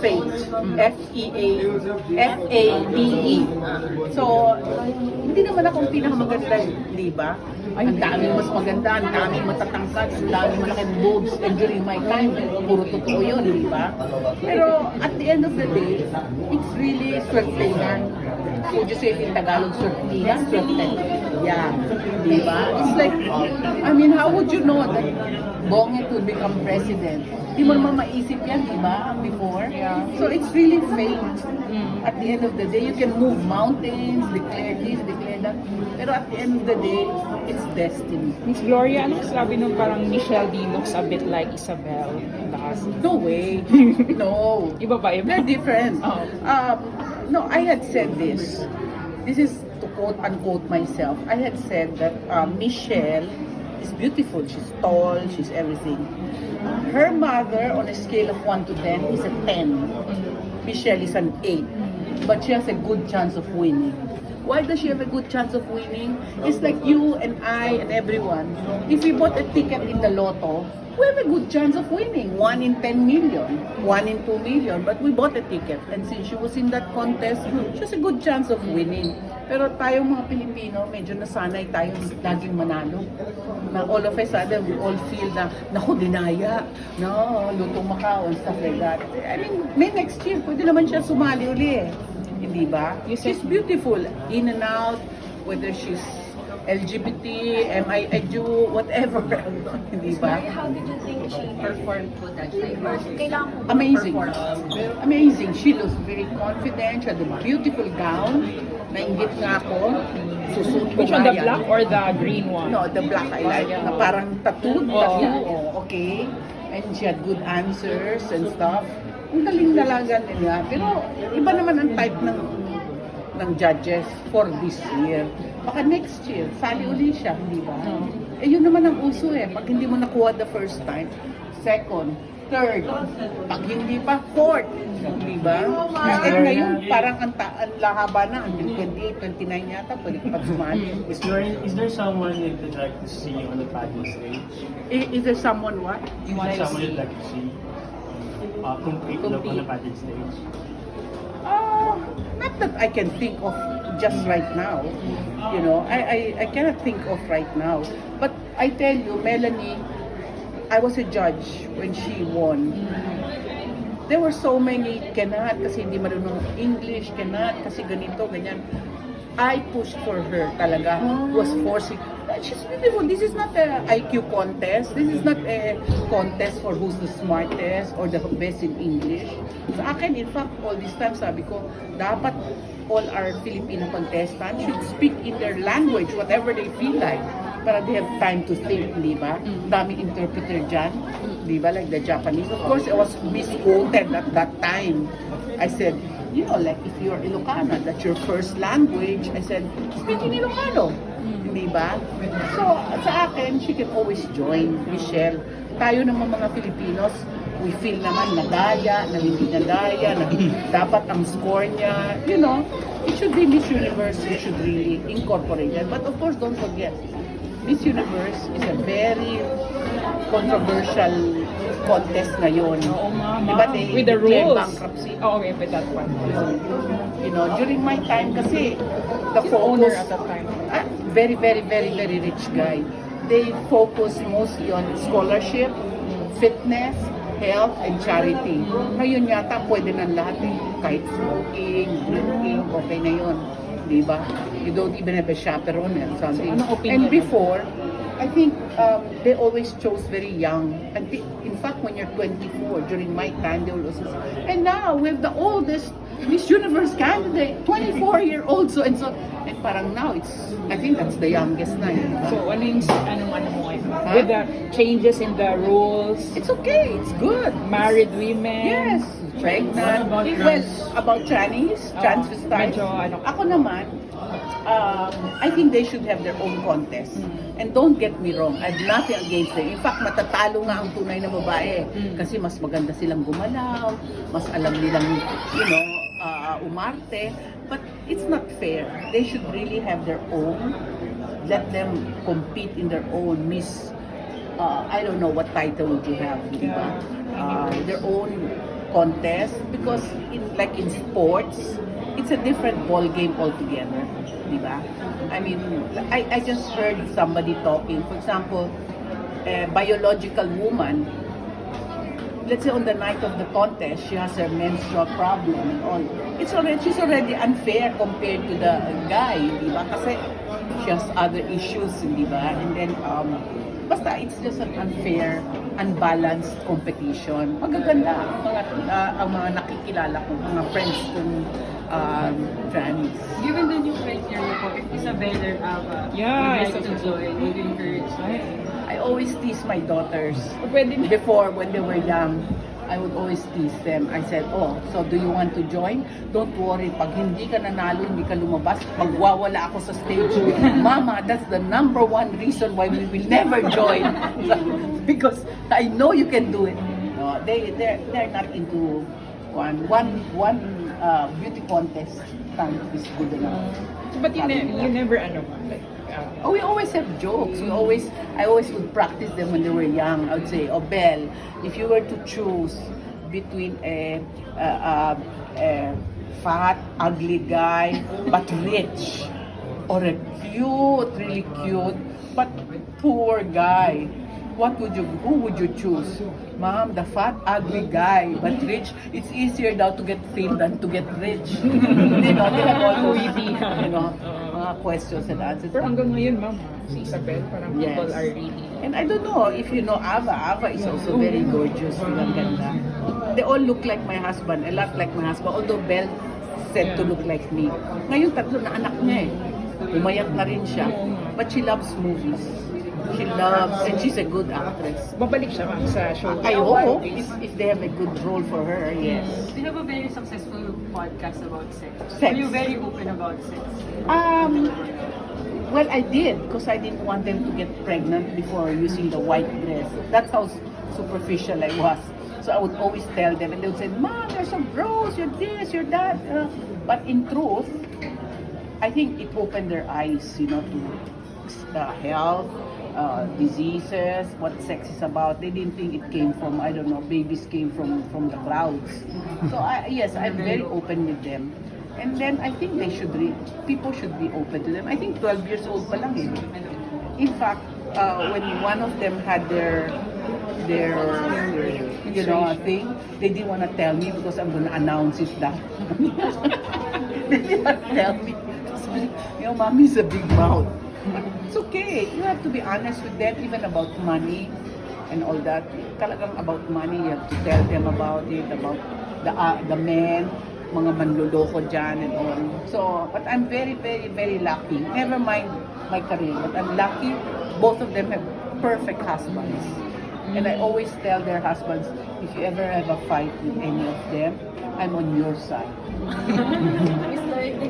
fate. F-E-A-F-A-D-E. So, hindi naman akong pinakamaganda, di ba? Ang daming mas maganda, ang daming matatangkad, ang daming malaking boobs. And during my time, puro totoo yun, di ba? Pero at the end of the day, it's really swertehan. Would you say in Tagalog, swertehan? Swertehan. Yeah. Di ba? It's like, I mean, how would you know that Bonget would become president? Di mo naman maisip yan, di ba? Before. Yeah. So it's really fate. At the end of the day, you can move mountains, declare this, declare that. Pero at the end of the day, it's destiny. Miss Gloria, ano sabi nung parang Michelle Dee looks a bit like Isabel? No way. No. Iba ba iba? They're different. Oh. No, I had said this. This is to quote unquote myself. I had said that Michelle is beautiful. She's tall. She's everything. Her mother, on a scale of 1 to 10, is a 10. Michelle is an 8. But she has a good chance of winning. Why does she have a good chance of winning? It's like you and I and everyone. If we bought a ticket in the lotto, we have a good chance of winning. 1 in 10 million, 1 in 2 million. But we bought a ticket. And since she was in that contest, she has a good chance of winning. Pero tayong mga Pilipino, medyo nasanay tayo laging manalo. Na all of a sudden, we all feel na, naku, dinaya, no, lutong Macau and stuff like that. I mean, may next year, pwede naman siya sumali uli eh. Hindi ba? She's beautiful, in and out, whether she's LGBT, MIEDU, whatever. Hindi ba? How did you think she performed to that time? Kailangan mo Amazing. perform. Amazing. She looks very confident. She had a beautiful gown. Nainggit nga ako. Susuot ko Which one, the nga yan. black or the green one? No, the black I like. yeah. Na parang tattoo. Oh. Tattoo. Okay. And she had good answers and stuff. Ang galing dalaga nila. Pero iba naman ang type ng judges for this year. Baka next year, sali uli siya, di ba? Eh yun naman ang uso eh. Pag hindi mo nakuha the first time, second, third, pag hindi pa, fourth. Di ba? Eh ngayon, parang ang lahaba na, until 28, 29 yata, pwede ka pa sumali. Is there someone you'd like to see on the pageant stage? Is there someone what? Is there someone you'd like to see compete on the pageant stage? Not that I can think of just right now. You know, I cannot think of right now. But I tell you, Melanie, I was a judge when she won. There were so many, cannot kasi hindi marunong English, cannot kasi ganito, ganyan. I pushed for her talaga. Was forcing. She's beautiful. This is not a IQ contest. This is not a contest for who's the smartest or the best in English. Sa akin, in fact, all this time sabi ko, dapat all our Filipino contestants should speak in their language, whatever they feel like. Para they have time to think, di ba? Daming interpreter dyan, di ba? Like the Japanese. Of course, I was misquoted at that time. I said, you know, like if you're Ilocana, that's your first language. I said, speak in Ilocano. Di ba? So, sa akin, she can always join, Michelle. Tayo naman mga Filipinos, we feel naman nadaya, na hindi nadaya, na dapat ang score niya. You know, it should be Miss Universe. We should really incorporate that. But of course, don't forget, Miss Universe is a very controversial contest ngayon. Oo, mama. Diba, they With the declare rules. bankruptcy. Oh, okay, with that one. You know, during my time kasi, the She's the owner focus, at that time. very, very, very, very rich guy. They focus mostly on scholarship, fitness, health, and charity. Ngayon yata, pwede na lahat eh. Kahit smoking, drinking, okay na yun. Diba? You don't even have a chaperone or something. So, anong opinion And before, I think they always chose very young. And in fact, when you're 24, during my time, they will also say, and now we have the oldest Miss Universe candidate, 24-year-old, so and so. And parang now, I think that's the youngest na yun. So, ano mo ngayon? With the changes in the rules, It's okay, it's good. married women. Yes, pregnant. What about Well, trans? about Chinese, transvestites. medyo ano. Ako naman, I think they should have their own contest. And don't get me wrong, I have nothing against them. In fact, matatalo nga ang tunay na babae. Kasi mas maganda silang gumalaw, mas alam nilang, you know, umarte. But it's not fair. They should really have their own. Let them compete in their own Miss. I don't know what title would you have, di ba? Their own contest because like in sports, it's a different ball game altogether, di ba? I mean, I just heard somebody talking, for example, a biological woman, let's say on the night of the contest, she has her menstrual problem and all. She's already unfair compared to the guy, di ba? Kasi she has other issues, di ba? And then, basta it's just an unfair, unbalanced competition. Magaganda ang mga nakikilala ko, mga friends kong trans. Given the new criteria po, if Isabel or Ava Yeah, would like to join, would you encourage them? I always tease my daughters. Pwede na. Before, when they were young, I would always tease them. I said, oh, so do you want to join? Don't worry, pag hindi ka nanalo, hindi ka lumabas, magwawala ako sa stage. Mama, that's the number one reason why we will never join. Because I know you can do it. No, they're not into one beauty contest. Is good enough. But you never like, Oh, we always have jokes. I always would practice them when they were young. I would say, "Oh, Belle, if you were to choose between a fat, ugly guy but rich, or a cute, really cute but poor guy, who would you choose?" Mom, the fat, ugly guy but rich. It's easier now to get fame than to get rich. They have all those, mga questions and answers. pero hanggang ngayon, ma'am, si Isabel, parang Yes. people are really... And I don't know if you know Ava. Ava is also very gorgeous. Ang ganda. They all look like my husband. A lot like my husband. Although Belle said to look like me. Ngayon, tatlo na anak niya eh. Umayat na rin siya. But she loves movies. She loves, and she's a good actress. Babalik siya, ma'am, sa show. I hope if they have a good role for her, yes. You have a very successful podcast about sex. Sex. Are you very open about sex? Well, I did because I didn't want them to get pregnant before using the white dress. That's how superficial I was. So I would always tell them, and they would say, "Mom, you're so gross. You're this, you're that." But in truth, I think it opened their eyes, to health, diseases, what sex is about. They didn't think it came from, I don't know, babies came from the clouds. So yes, I'm very open with them. And then I think people should be open to them. I think 12 years old pa lang eh. In fact, when one of them had their thing, they didn't want to tell me because I'm going to announce it that. They didn't want to tell me. Mommy's a big mouth. It's okay. You have to be honest with them, even about money and all that. Talagang about money, you have to tell them about it, about the men, mga manloloko dyan and all. So, but I'm very, very, very lucky. Never mind my career, but I'm lucky. Both of them have perfect husbands. And I always tell their husbands, if you ever have a fight with any of them, I'm on your side. It's like